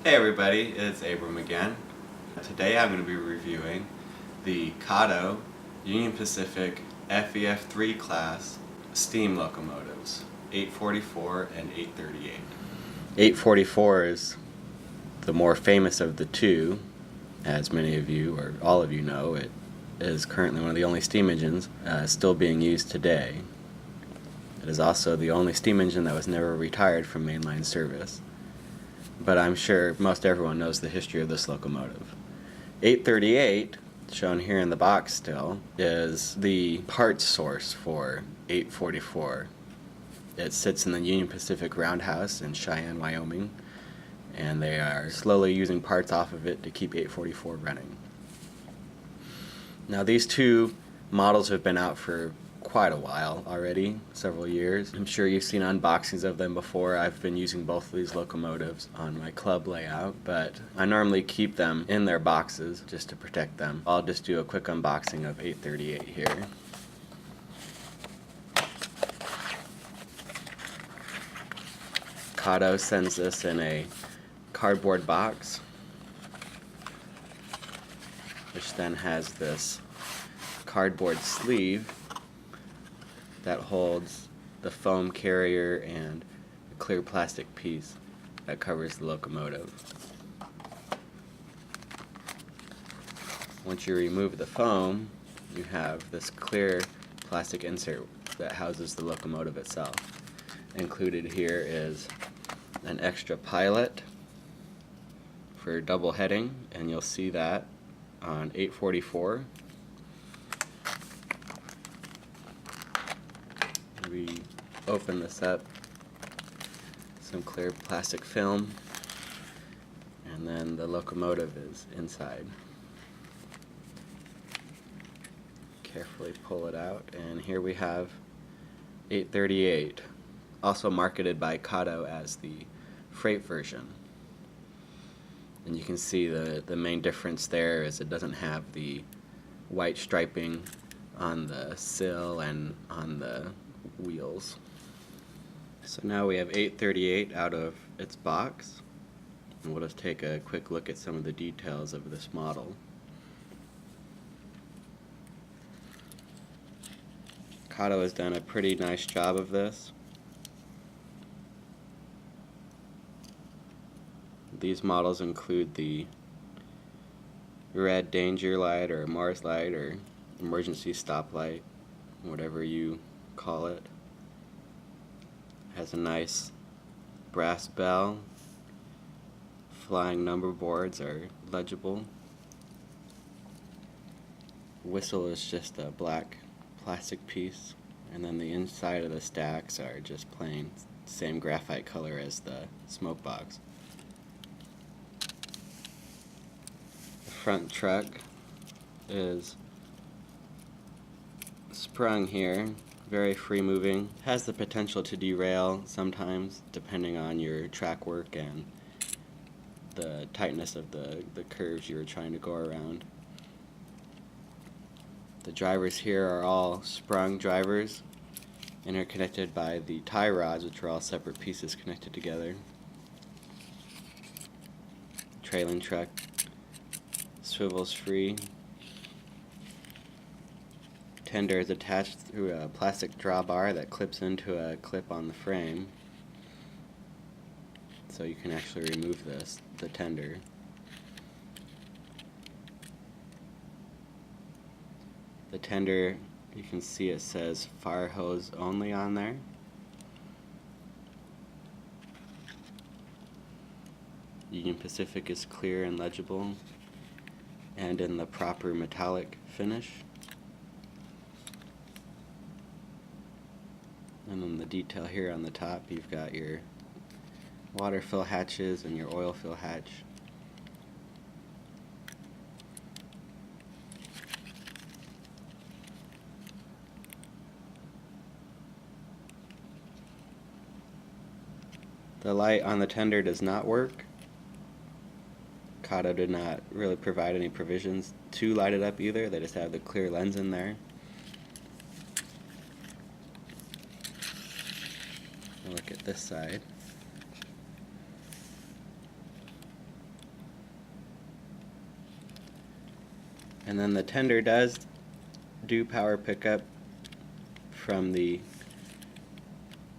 Hey everybody, it's Abram again. Today I'm going to be reviewing the Kato Union Pacific FEF-3 class steam locomotives, 844 and 838. 844 is the more famous of the two. As many of you, or all of you know, it is currently one of the only steam engines still being used today. It is also the only steam engine that was never retired from mainline service. But I'm sure most everyone knows the history of this locomotive. 838, shown here in the box still, is the parts source for 844. It sits in the Union Pacific Roundhouse in Cheyenne, Wyoming, and they are slowly using parts off of it to keep 844 running. Now these two models have been out for quite a while already, several years. I'm sure you've seen unboxings of them before. I've been using both of these locomotives on my club layout, but I normally keep them in their boxes just to protect them. I'll just do a quick unboxing of 838 here. Kato sends this in a cardboard box, which then has this cardboard sleeve that holds the foam carrier and a clear plastic piece that covers the locomotive. Once you remove the foam, you have this clear plastic insert that houses the locomotive itself. Included here is an extra pilot for double heading, and you'll see that on 844. We open this up, some clear plastic film, and then the locomotive is inside. Carefully pull it out, and here we have 838, also marketed by Kato as the freight version. And you can see the main difference there is it doesn't have the white striping on the sill and on the wheels. So now we have 838 out of its box, and we'll just take a quick look at some of the details of this model. Kato has done a pretty nice job of this. These models include the red danger light or Mars light or emergency stoplight, whatever you call it. Has a nice brass bell. Flying number boards are legible. Whistle is just a black plastic piece, and then the inside of the stacks are just plain, same graphite color as the smoke box. The front truck is sprung here, very free moving. Has the potential to derail sometimes depending on your track work and the tightness of the curves you were trying to go around. The drivers here are all sprung drivers, interconnected by the tie rods, which are all separate pieces connected together. Trailing truck swivels free. Tender is attached through a plastic drawbar that clips into a clip on the frame, so you can actually remove the tender. The tender, you can see it says fire hose only on there. Union Pacific is clear and legible and in the proper metallic finish. And then the detail here on the top, you've got your water fill hatches and your oil fill hatch. The light on the tender does not work. Kato did not really provide any provisions to light it up either. They just have the clear lens in there. Look at this side. And then the tender does do power pickup from the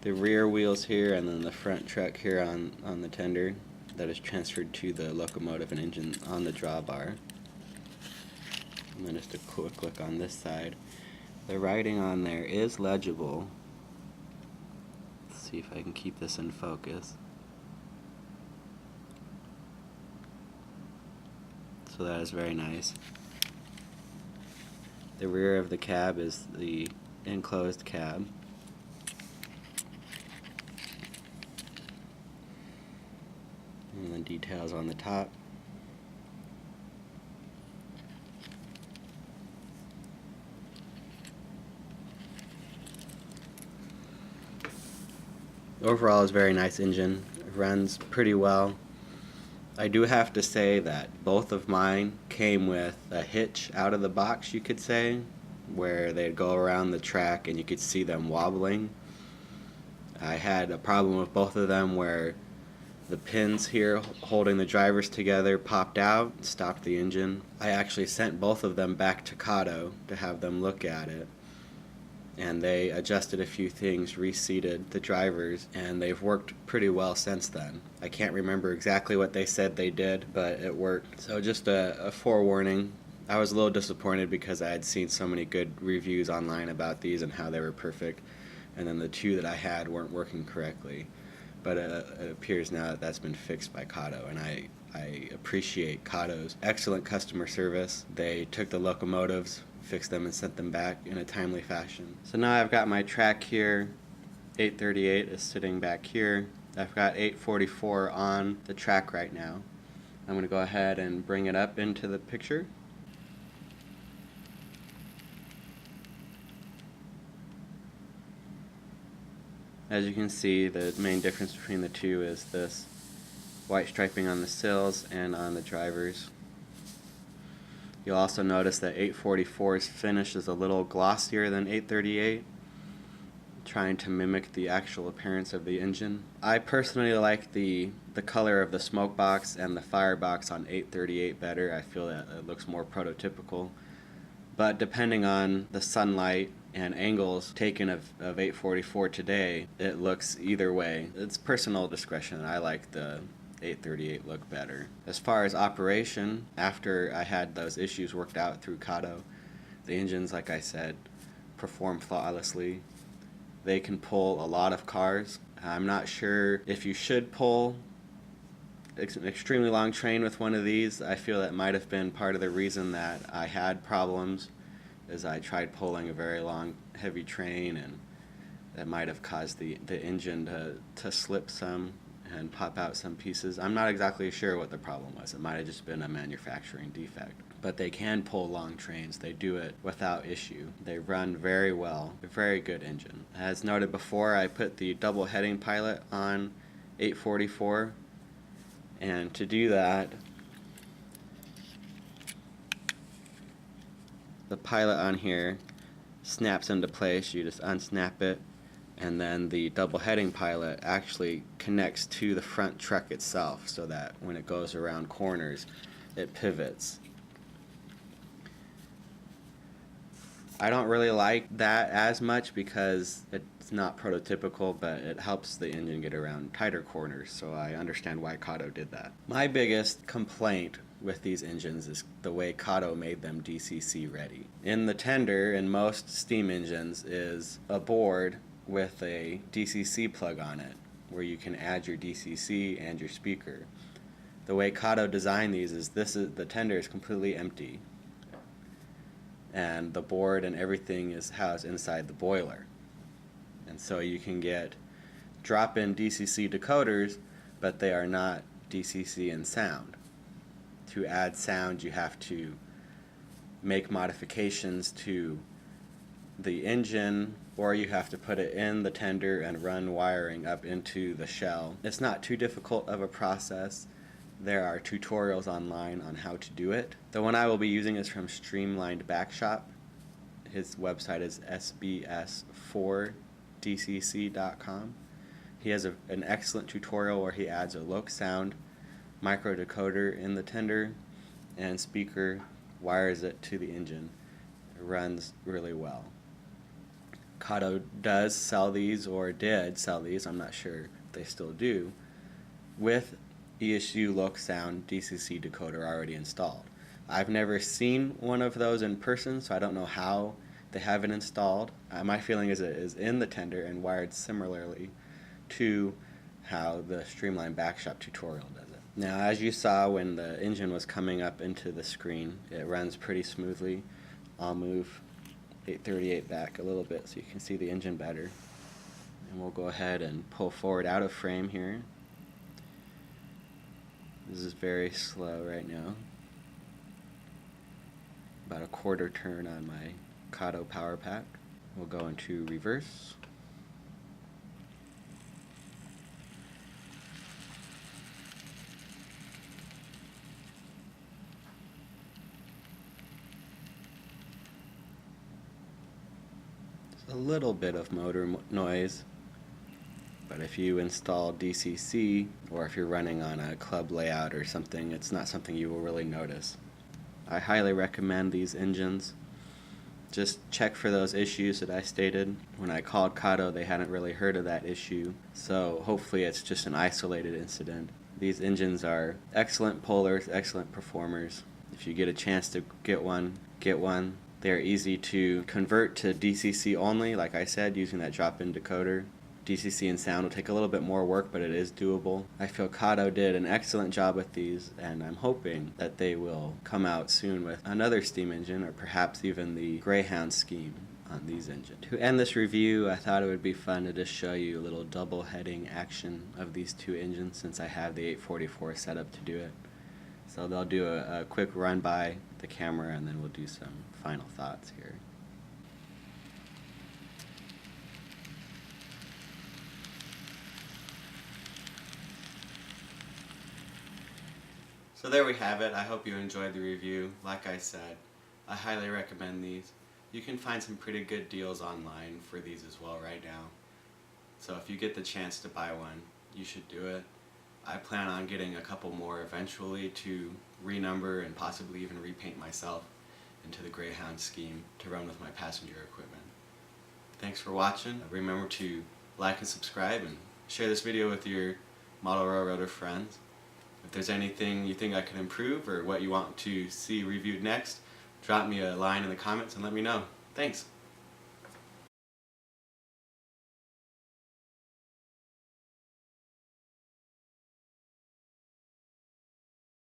rear wheels here, and then the front truck here on the tender that is transferred to the locomotive and engine on the drawbar. And then just a quick look on this side. The writing on there is legible. Let's see if I can keep this in focus. So that is very nice. The rear of the cab is the enclosed cab. And then details on the top. Overall, it's a very nice engine. It runs pretty well. I do have to say that both of mine came with a hitch out of the box, you could say, where they'd go around the track and you could see them wobbling. I had a problem with both of them where the pins here holding the drivers together popped out, stopped the engine. I actually sent both of them back to Kato to have them look at it, and they adjusted a few things, reseated the drivers, and they've worked pretty well since then. I can't remember exactly what they said they did, but it worked. So just a forewarning. I was a little disappointed because I had seen so many good reviews online about these and how they were perfect, and then the two that I had weren't working correctly. But it appears now that that's been fixed by Kato, and I appreciate Kato's excellent customer service. They took the locomotives, fixed them, and sent them back in a timely fashion. So now I've got my track here. 838 is sitting back here. I've got 844 on the track right now. I'm going to go ahead and bring it up into the picture. As you can see, the main difference between the two is this white striping on the sills and on the drivers. You'll also notice that 844's finish is a little glossier than 838, trying to mimic the actual appearance of the engine. I personally like the color of the smoke box and the firebox on 838 better. I feel that it looks more prototypical. But depending on the sunlight and angles taken of 844 today, it looks either way. It's personal discretion. I like the 838 look better. As far as operation, after I had those issues worked out through Kato, the engines, like I said, perform flawlessly. They can pull a lot of cars. I'm not sure if you should pull an extremely long train with one of these. I feel that might have been part of the reason that I had problems, as I tried pulling a very long, heavy train, and that might have caused the engine to slip some and pop out some pieces. I'm not exactly sure what the problem was. It might have just been a manufacturing defect. But they can pull long trains. They do it without issue. They run very well. A very good engine. As noted before, I put the double heading pilot on 844, and to do that, the pilot on here snaps into place. You just unsnap it, and then the double heading pilot actually connects to the front truck itself, so that when it goes around corners, it pivots. I don't really like that as much because it's not prototypical, but it helps the engine get around tighter corners, so I understand why Kato did that. My biggest complaint with these engines is the way Kato made them DCC ready. In the tender, in most steam engines, is a board with a DCC plug on it, where you can add your DCC and your speaker. The way Kato designed these is the tender is completely empty, and the board and everything is housed inside the boiler. And so you can get drop-in DCC decoders, but they are not DCC in sound. To add sound, you have to make modifications to the engine, or you have to put it in the tender and run wiring up into the shell. It's not too difficult of a process. There are tutorials online on how to do it. The one I will be using is from Streamlined Backshop. His website is sbs4dcc.com. He has an excellent tutorial where he adds a loc sound microdecoder in the tender and speaker wires it to the engine. It runs really well. Kato does sell these, or did sell these, I'm not sure if they still do, with ESU Loc Sound DCC decoder already installed. I've never seen one of those in person, so I don't know how they have it installed. My feeling is it is in the tender and wired similarly to how the Streamline Backshop tutorial does it. Now, as you saw when the engine was coming up into the screen, it runs pretty smoothly. I'll move 838 back a little bit so you can see the engine better. And we'll go ahead and pull forward out of frame here. This is very slow right now. About a quarter turn on my Kato power pack. We'll go into reverse. A little bit of motor noise, but if you install DCC or if you're running on a club layout or something, it's not something you will really notice. I highly recommend these engines. Just check for those issues that I stated. When I called Kato, they hadn't really heard of that issue, so hopefully it's just an isolated incident. These engines are excellent pullers, excellent performers. If you get a chance to get one, get one. They're easy to convert to DCC only, like I said, using that drop-in decoder. DCC and sound will take a little bit more work, but it is doable. I feel Kato did an excellent job with these, and I'm hoping that they will come out soon with another steam engine, or perhaps even the Greyhound scheme on these engines. To end this review, I thought it would be fun to just show you a little double heading action of these two engines, since I have the 844 set up to do it. So they'll do a quick run by the camera, and then we'll do some final thoughts here. So there we have it. I hope you enjoyed the review. Like I said, I highly recommend these. You can find some pretty good deals online for these as well right now. So if you get the chance to buy one, you should do it. I plan on getting a couple more eventually to renumber and possibly even repaint myself into the Greyhound scheme to run with my passenger equipment. Thanks for watching. Remember to like and subscribe and share this video with your model railroader friends. If there's anything you think I can improve or what you want to see reviewed next, drop me a line in the comments and let me know. Thanks.